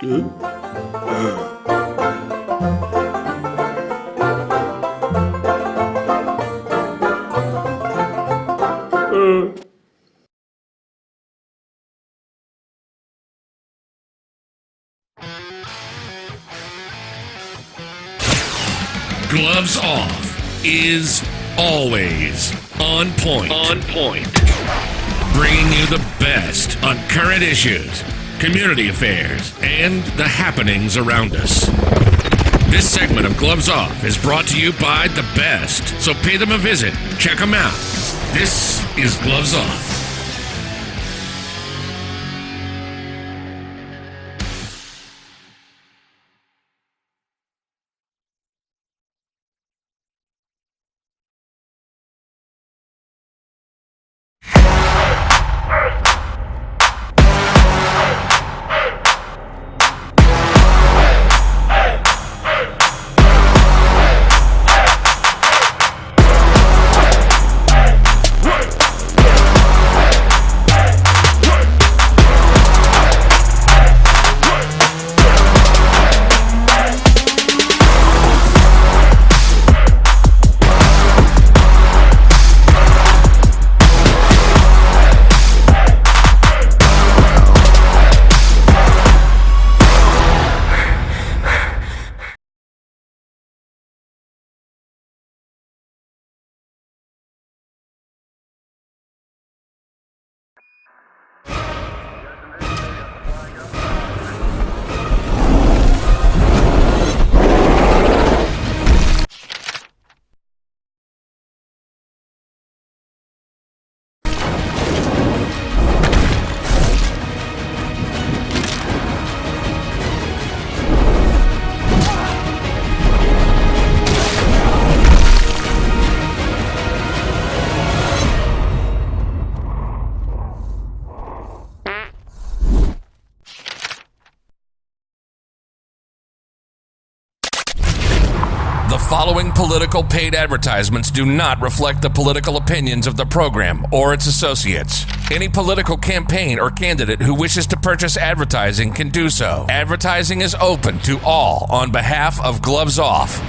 Gloves Off is always on point. Bringing you the best on current issues, community affairs, and the happenings around us. This segment of Gloves Off is brought to you by the best, so pay them a visit. Check them out. This is Gloves Off. The following political paid advertisements do not reflect the political opinions of the program or its associates. Any political campaign or candidate who wishes to purchase advertising can do so. Advertising is open to all on behalf of Gloves Off.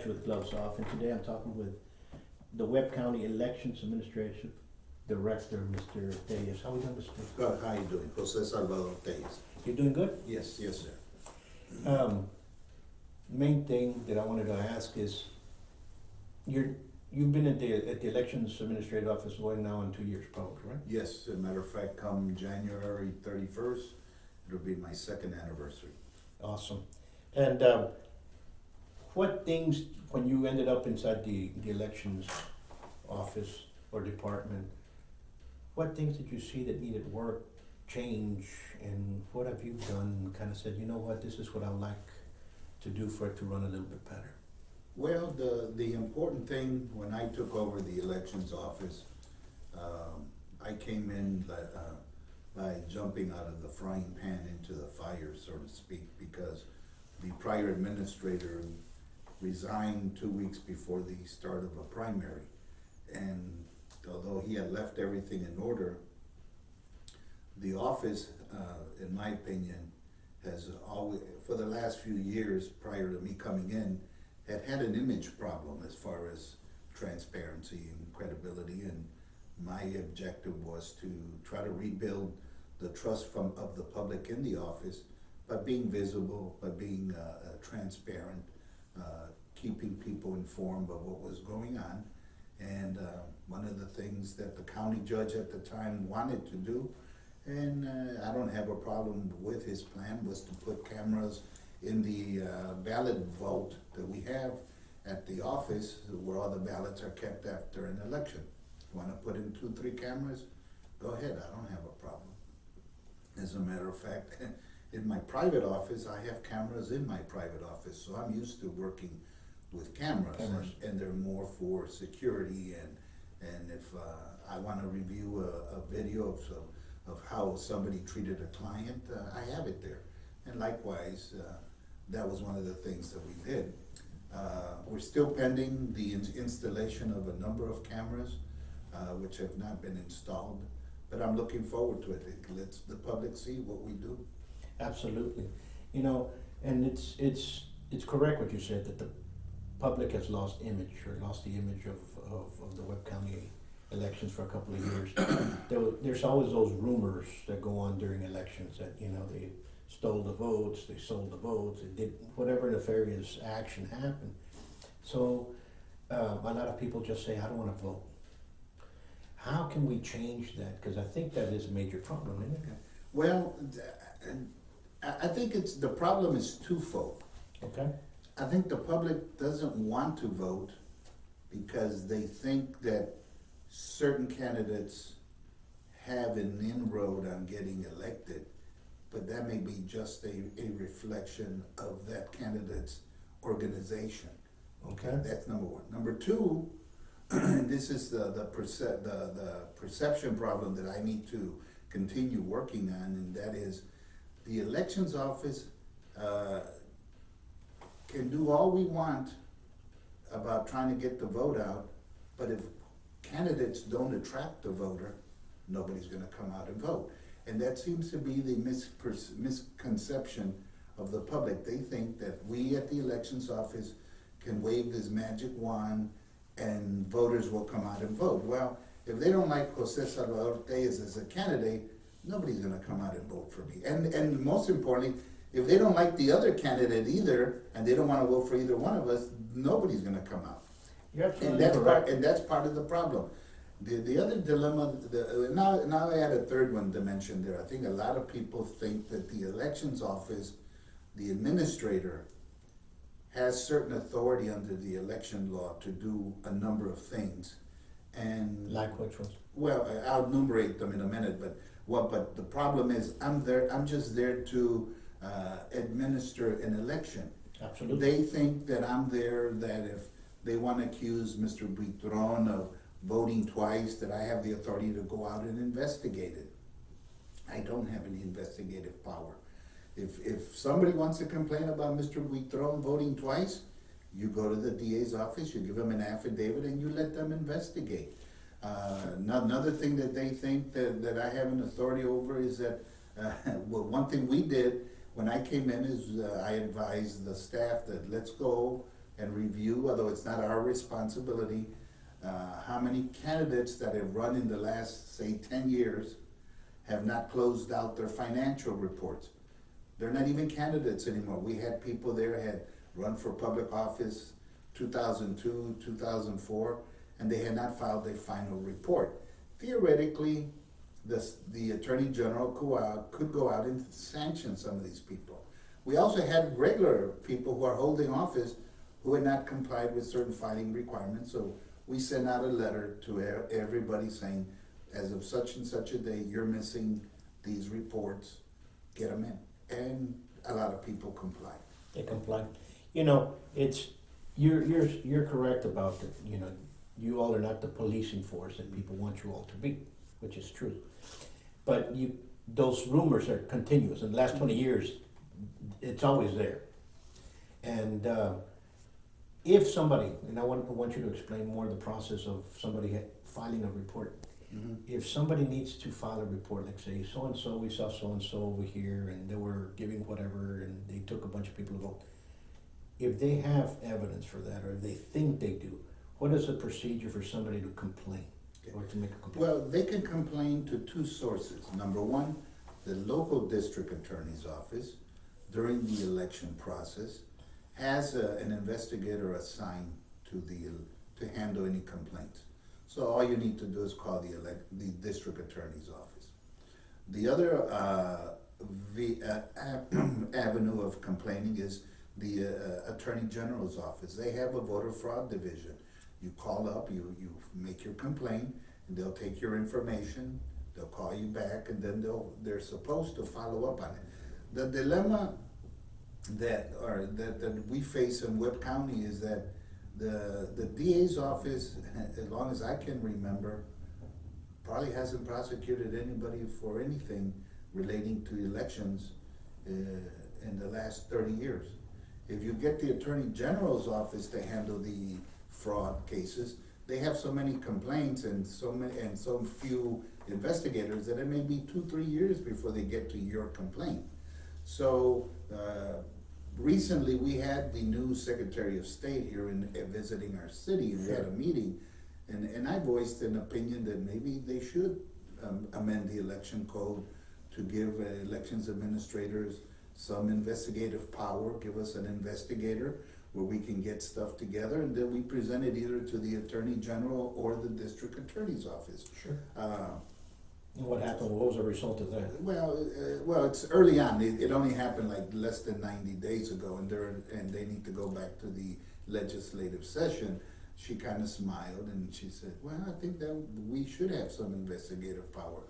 With Gloves Off, and today I'm talking with the Webb County Elections Administration Director, Mr. Tallez. How are you doing, Mr. Tallez? Good. How you doing? Jose Salvador, Tallez. You doing good? Yes, yes, sir. Main thing that I wanted to ask is, you've been at the Elections Administrative Office going now in 2 years, probably, right? Yes, as a matter of fact, come January 31st, it'll be my second anniversary. Awesome. And what things, when you ended up inside the elections office, office or department, what things did you see that needed work, change, and what have you done, kind of said, you know what, this is what I would like to do for it to run a little bit better? Well, the important thing, when I took over the elections office, I came in by jumping out of the frying pan into the fire, so to speak, because the prior administrator resigned 2 weeks before the start of a primary. And although he had left everything in order, the office, in my opinion, has always, for the last few years prior to me coming in, had an image problem as far as transparency and credibility. And my objective was to try to rebuild the trust of the public in the office by being visible, by being transparent, keeping people informed of what was going on. And one of the things that the county judge at the time wanted to do, and I don't have a problem with his plan, was to put cameras in the ballot vault that we have at the office where all the ballots are kept after an election. Want to put in 2, 3 cameras? Go ahead, I don't have a problem. As a matter of fact, in my private office, I have cameras in my private office, so I'm used to working with cameras. And they're more for security, and if I want to review a video of how somebody treated a client, I have it there. And likewise, that was one of the things that we did. We're still pending the installation of a number of cameras, which have not been installed, but I'm looking forward to it. It lets the public see what we do. Absolutely. You know, and it's correct what you said, that the public has lost the image of the Webb County elections for a couple of years. There's always those rumors that go on during elections that, you know, they stole the votes, they sold the votes, they did whatever nefarious action happened. So a lot of people just say, I don't want to vote. How can we change that? Because I think that is a major problem, isn't it? Well, I think the problem is twofold. Okay. I think the public doesn't want to vote because they think that certain candidates have an inroad on getting elected, but that may be just a reflection of that candidate's organization. Okay. That's number one. Number two, this is the perception problem that I need to continue working on, and that is the elections office can do all we want about trying to get the vote out, but if candidates don't attract the voter, nobody's going to come out and vote. And that seems to be the misconception of the public. They think that we at the elections office can wave this magic wand and voters will come out and vote. Well, if they don't like Jose Salvador Tallez as a candidate, nobody's going to come out and vote for me. And most importantly, if they don't like the other candidate either, and they don't want to vote for either one of us, nobody's going to come out. You're absolutely correct. And that's part of the problem. The other dilemma, now I add a third one dimension there. I think a lot of people think that the elections office, the administrator, has certain authority under the election law to do a number of things. And Like which ones? well, I'll enumerate them in a minute, but the problem is I'm just there to administer an election. Absolutely. They think that I'm there, that if they want to accuse Mr. Buitrón of voting twice, that I have the authority to go out and investigate it. I don't have any investigative power. If somebody wants to complain about Mr. Buitrón voting twice, you go to the DA's office, you give them an affidavit, and you let them investigate. Another thing that they think that I have an authority over is that, well, one thing we did when I came in is I advised the staff that let's go and review, although it's not our responsibility, how many candidates that have run in the last, say, 10 years have not closed out their financial reports. They're not even candidates anymore. We had people there had run for public office 2002, 2004, and they had not filed their final report. Theoretically, the Attorney General could go out and sanction some of these people. We also had regular people who are holding office who had not complied with certain filing requirements, so we send out a letter to everybody saying, as of such and such a day, you're missing these reports, get them in. And a lot of people comply. They comply. You know, it's, you're correct about the, you know, you all are not the policing force that people want you all to be, which is true. But those rumors are continuous. In the last 20 years, it's always there. And if somebody, and I want you to explain more the process of somebody filing a report. Mm-hmm. If somebody needs to file a report, like say, so-and-so, we saw so-and-so over here, and they were giving whatever, and they took a bunch of people to vote. If they have evidence for that, or if they think they do, what is the procedure for somebody to complain, or to make a complaint? Well, they can complain to two sources. Number one, the local district attorney's office during the election process has an investigator assigned to handle any complaints. So all you need to do is call the district attorney's office. The other avenue of complaining is the attorney general's office. They have a voter fraud division. You call up, you make your complaint, and they'll take your information, they'll call you back, and then they're supposed to follow up on it. The dilemma that we face in Webb County is that the DA's office, as long as I can remember, probably hasn't prosecuted anybody for anything relating to elections in the last 30 years. If you get the Attorney General's office to handle the fraud cases, they have so many complaints and so few investigators that it may be 2-3 years before they get to your complaint. So recently we had the new Secretary of State here visiting our city, and we had a meeting, and I voiced an opinion that maybe they should amend the election code to give elections administrators some investigative power, give us an investigator where we can get stuff together, and then we present it either to the Attorney General or the District Attorney's Office. Sure. And what happened? What was the result of that? Well, it's early on. It only happened like less than 90 days ago, and they need to go back to the legislative session. She kind of smiled and she said, "Well, I think that we should have some investigative power."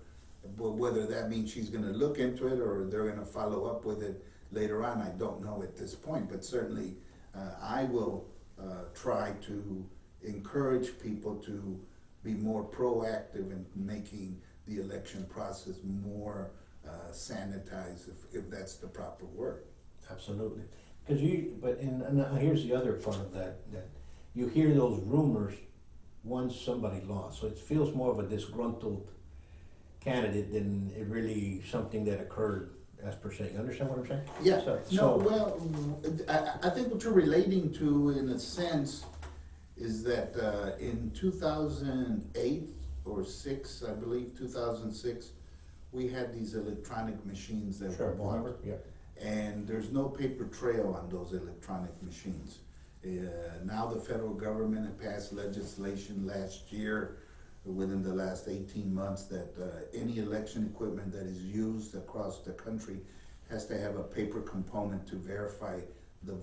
But whether that means she's going to look into it or they're going to follow up with it later on, I don't know at this point. But certainly, I will try to encourage people to be more proactive in making the election process more sanitized, if that's the proper word. Absolutely. Because and here's the other part of that you hear those rumors once somebody lost, so it feels more of a disgruntled candidate than it really something that occurred as per se. You understand what I'm saying? Yeah. Well, I think what you're relating to, in a sense, is that in 2008 or 6, I believe 2006, we had these electronic machines that were bought. Yeah. And there's no paper trail on those electronic machines. Now the federal government had passed legislation last year, within the last 18 months, that any election equipment that is used across the country has to have a paper component to verify the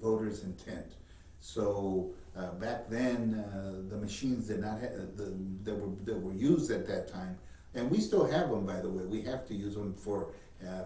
voter's intent. So back then, the machines did not have that were used at that time, and we still have them, by the way. We have to use them for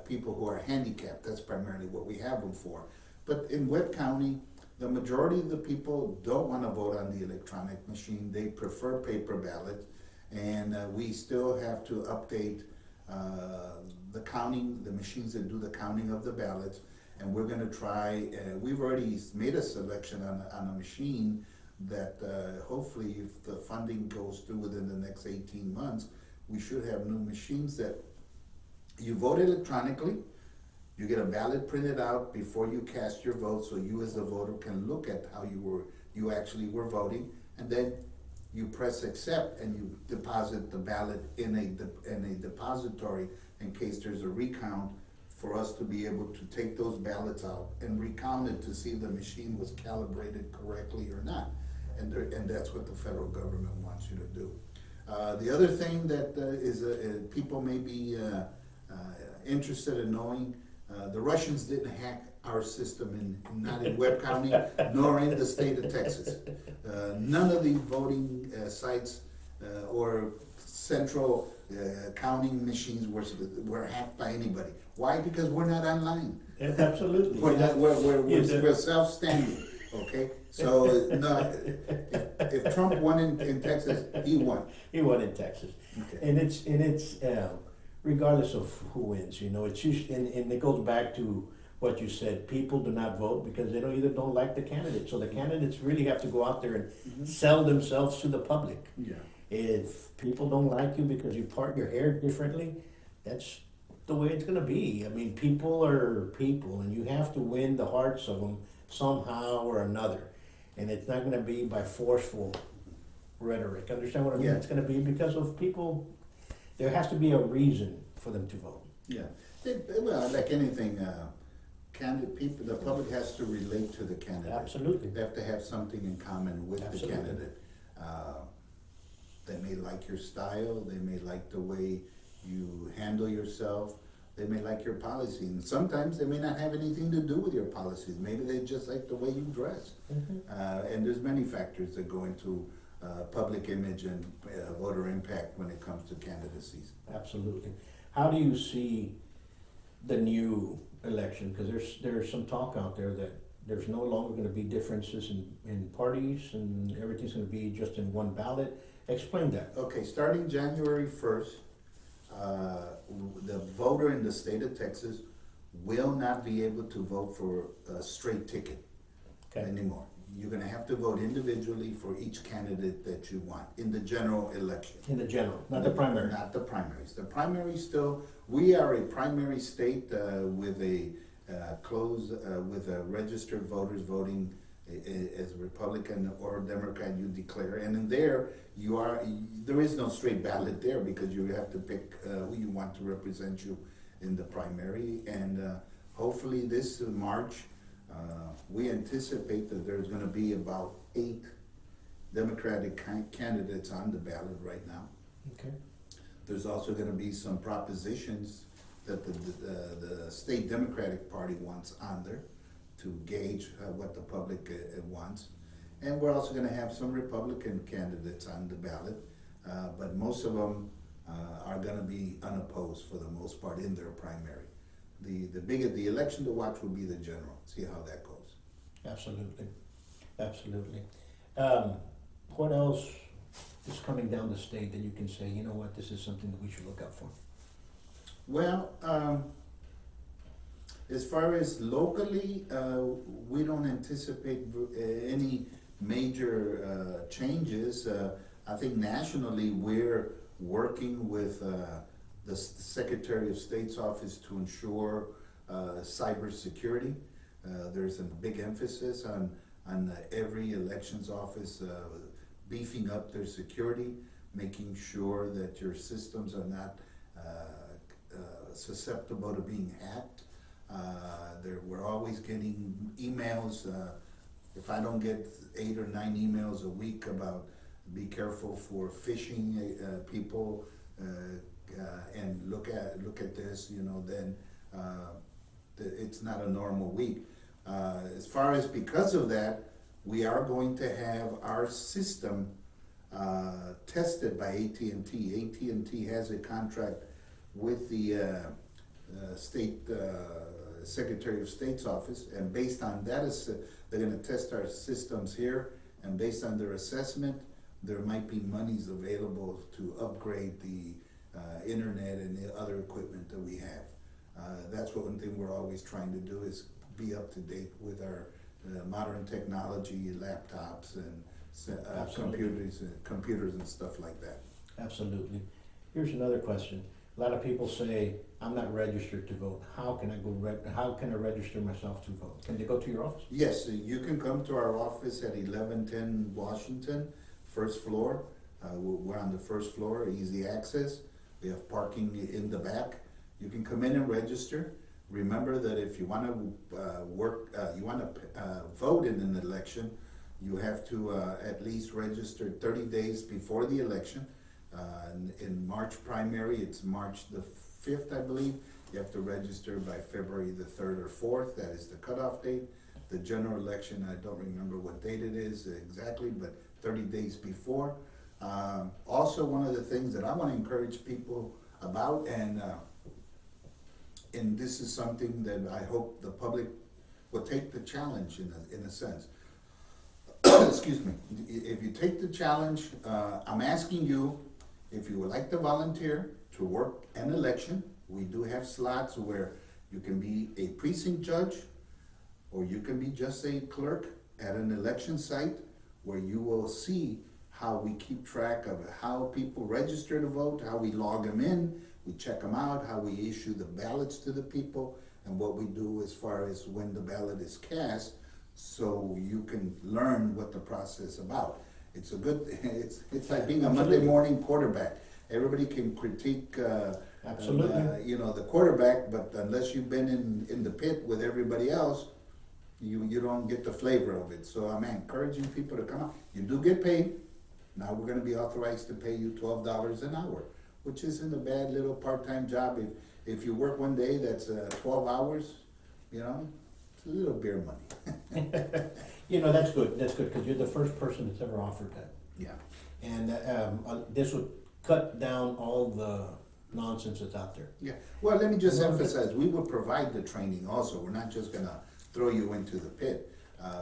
people who are handicapped. That's primarily what we have them for. But in Webb County, the majority of the people don't want to vote on the electronic machine. They prefer paper ballots, and we still have to update the counting, the machines that do the counting of the ballots. And we're going to try, we've already made a selection on a machine that hopefully, if the funding goes through within the next 18 months, we should have new machines that you vote electronically. You get a ballot printed out before you cast your vote, so you as a voter can look at how you actually were voting, and then you press accept and you deposit the ballot in a depository in case there's a recount, for us to be able to take those ballots out and recount it to see if the machine was calibrated correctly or not. And that's what the federal government wants you to do. The other thing that people may be interested in knowing, The Russians didn't hack our system not in Webb County, nor in the state of Texas. None of the voting sites or central counting machines were hacked by anybody. Why? Because we're not online. Absolutely. We're self-standing. Okay, so no, if Trump won in Texas, he won. He won in Texas, Okay. and it's regardless of who wins, you know, it's just, and it goes back to what you said. People do not vote because they don't like the candidate. So the candidates really have to go out there and sell themselves to the public. Yeah. If people don't like you because you part your hair differently, that's the way it's gonna be. I mean, people are people, and you have to win the hearts of them somehow or another. And it's not gonna be by forceful rhetoric. Understand what I mean? Yeah. It's gonna be because of people. There has to be a reason for them to vote. Yeah. Well, like anything, people, the public has to relate to the candidate. Absolutely. They have to have something in common with Absolutely. the candidate. They may like your style. They may like the way you handle yourself. They may like your policy, and sometimes they may not have anything to do with your policies. Maybe they just like the way you dress. And there's many factors that go into public image and voter impact when it comes to candidacies. Absolutely. How do you see the new election? Because there's some talk out there that there's no longer going to be differences in parties, and everything's going to be just in one ballot. Explain that. Okay, starting January 1st, the voter in the state of Texas will not be able to vote for a straight ticket anymore. You're gonna have to vote individually for each candidate that you want in the general election. In the general, not the primary. Not the primaries. The primaries still, we are a primary state with a with a registered voters voting as Republican or Democrat you declare. And in there is no straight ballot there because you have to pick who you want to represent you in the primary. And hopefully this March, we anticipate that there's going to be about 8 Democratic candidates on the ballot right now. Okay. There's also going to be some propositions that the state Democratic Party wants on there to gauge what the public wants. And we're also going to have some Republican candidates on the ballot, but most of them are going to be unopposed for the most part in their primary. The election to watch will be the general. See how that goes. Absolutely. Absolutely. What else is coming down the state that you can say, you know what, this is something that we should look out for? Well, as far as locally, we don't anticipate any major changes. I think nationally we're working with the Secretary of State's office to ensure cybersecurity. There's a big emphasis on every elections office beefing up their security, making sure that your systems are not susceptible to being hacked. We're always getting emails. If I don't get 8 or 9 emails a week about be careful for phishing people and look at this, you know, then it's not a normal week. As far as because of that, we are going to have our system tested by AT&T. AT&T has a contract with the state Secretary of State's office, and based on that, they're going to test our systems here, and based on their assessment, there might be monies available to upgrade the internet and the other equipment that we have. That's one thing we're always trying to do, is be up to date with our modern technology, laptops and computers and stuff like that. Absolutely. Here's another question. A lot of people say, I'm not registered to vote. How can I register myself to vote? Can they go to your office? Yes, you can come to our office at 1110 Washington, first floor. We're on the first floor, easy access. We have parking in the back. You can come in and register. Remember that if you want to vote in an election, you have to at least register 30 days before the election. In March primary, it's March the 5th, I believe. You have to register by February the 3rd or 4th. That is the cutoff date. The general election, I don't remember what date it is exactly, but 30 days before. Also, one of the things that I want to encourage people about, and this is something that I hope the public will take the challenge in a sense. Excuse me. If you take the challenge, I'm asking you if you would like to volunteer to work an election. We do have slots where you can be a precinct judge, or you can be just a clerk at an election site, where you will see how we keep track of how people register to vote, how we log them in, we check them out, how we issue the ballots to the people, and what we do as far as when the ballot is cast, so you can learn what the process is about. It's a good, it's like being a Monday morning quarterback. Everybody can critique, Absolutely. the quarterback, but unless you've been in the pit with everybody else, you don't get the flavor of it. So I'm encouraging people to come out. You do get paid. Now we're going to be authorized to pay you $12 an hour, which isn't a bad little part-time job. If you work one day, that's 12 hours. It's a little beer money. That's good, because you're the first person that's ever offered that. Yeah. And this would cut down all the nonsense that's out there. Yeah. Well, let me just emphasize, we will provide the training also. We're not just going to throw you into the pit.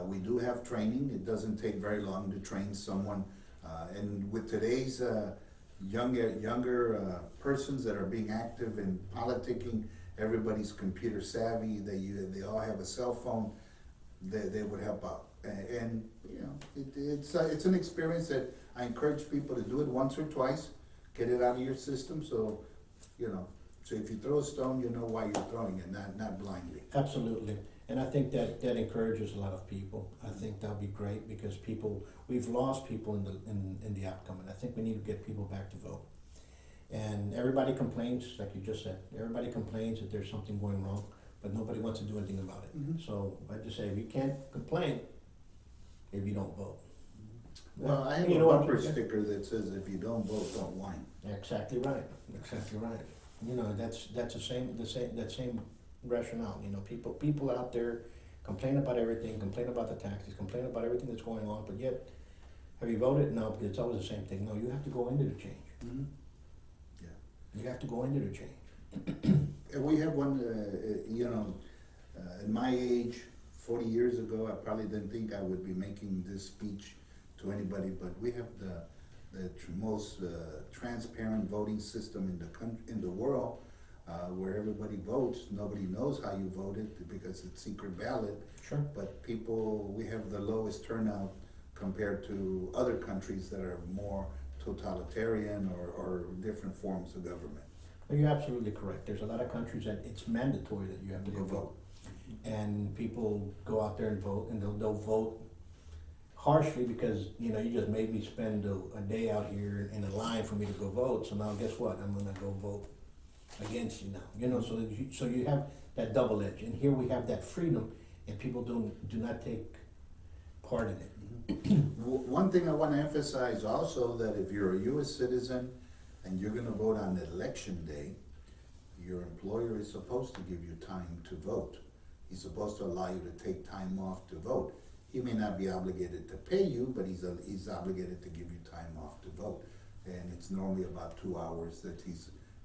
We do have training. It doesn't take very long to train someone. And with today's younger persons that are being active in politicking, everybody's computer savvy. They all have a cell phone. They would help out. And it's an experience that I encourage people to do it once or twice. Get it out of your system. So if you throw a stone, you know why you're throwing it, not blindly. Absolutely. And I think that encourages a lot of people. I think that'll be great, because we've lost people in the outcome, and I think we need to get people back to vote. And everybody complains, like you just said, everybody complains that there's something going wrong, but nobody wants to do anything about it. Mhm. So I just say, you can't complain if you don't vote. Well, I have a bumper sticker that says, if you don't vote, don't whine. Exactly right. Exactly right. That's the same rationale. People out there complain about everything, complain about the taxes, complain about everything that's going on, but yet, have you voted? No, because it's always the same thing. No, you have to go into the change. Mm-hmm. Yeah. You have to go into the change. And we have one, at my age, 40 years ago, I probably didn't think I would be making this speech to anybody, but we have the most transparent voting system in the world, where everybody votes. Nobody knows how you voted because it's secret ballot. Sure. But we have the lowest turnout compared to other countries that are more totalitarian or different forms of government. Well, you're absolutely correct. There's a lot of countries that it's mandatory that you have to go vote. And people go out there and vote, and they'll vote harshly because, you just made me spend a day out here in a line for me to go vote. So now guess what? I'm going to go vote against you now. So you have that double edge. And here we have that freedom, and people do not take part in it. One thing I want to emphasize also, that if you're a U.S. citizen and you're going to vote on election day, your employer is supposed to give you time to vote. He's supposed to allow you to take time off to vote. He may not be obligated to pay you, but he's obligated to give you time off to vote. And it's normally about 2 hours that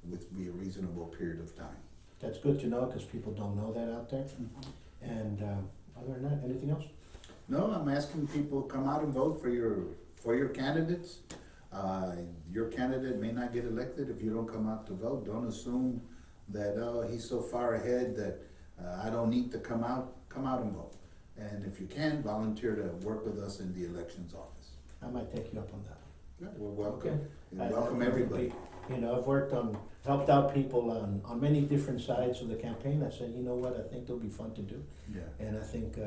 would be a reasonable period of time. That's good to know, because people don't know that out there. Mm-hmm. And other than that, anything else? No, I'm asking people come out and vote for your candidates. Your candidate may not get elected if you don't come out to vote. Don't assume that he's so far ahead that I don't need to come out. Come out and vote. And if you can, volunteer to work with us in the elections office. I might take you up on that. Yeah, we're welcome. Okay. And welcome everybody. I've helped out people on many different sides of the campaign. I said, you know what, I think they'll be fun to do. Yeah. And I think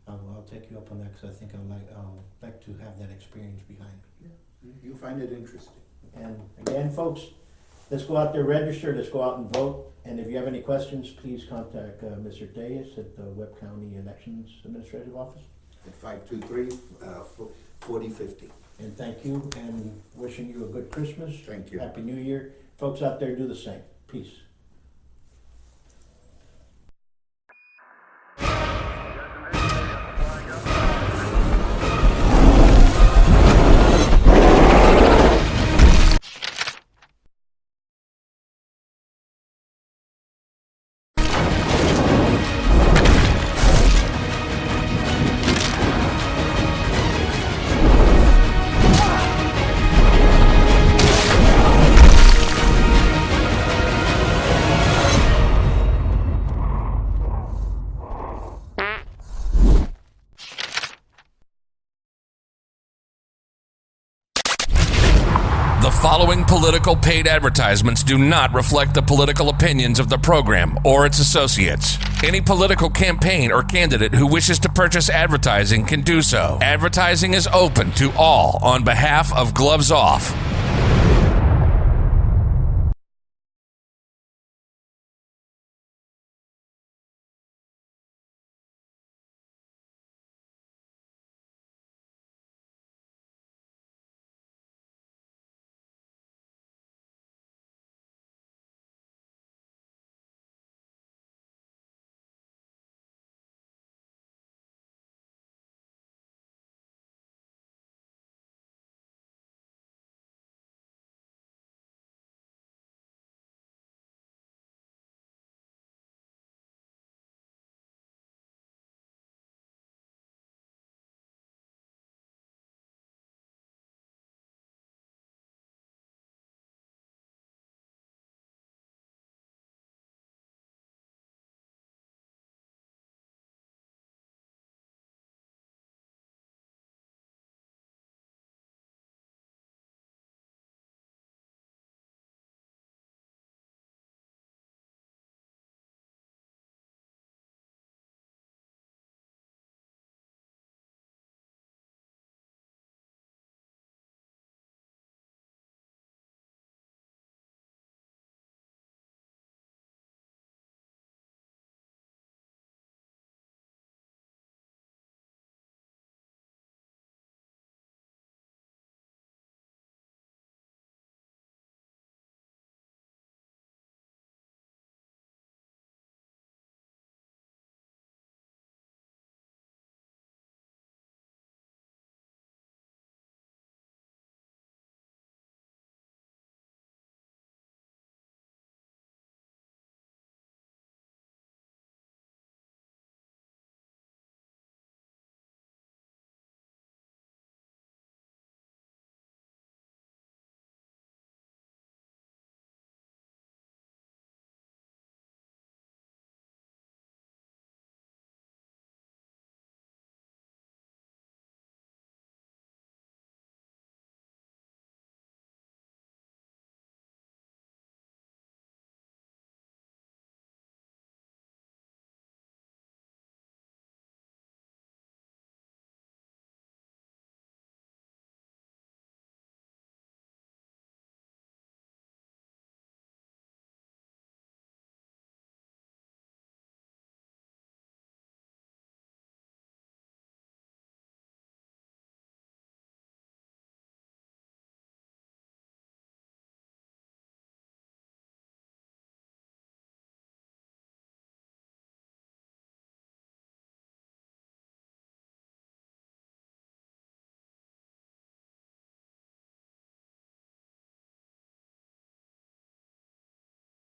I'll take you up on that, because I think I'll like to have that experience behind me. Yeah. You find it interesting. And again, folks, let's go out there, register, let's go out and vote. And if you have any questions, please contact Mr. Tallez at the Webb County Elections Administrative Office. At 523-4050. And thank you, and wishing you a good Christmas. Thank you. Happy New Year. Folks out there, do the same. Peace. The following political paid advertisements do not reflect the political opinions of the program or its associates. Any political campaign or candidate who wishes to purchase advertising can do so. Advertising is open to all on behalf of Gloves Off.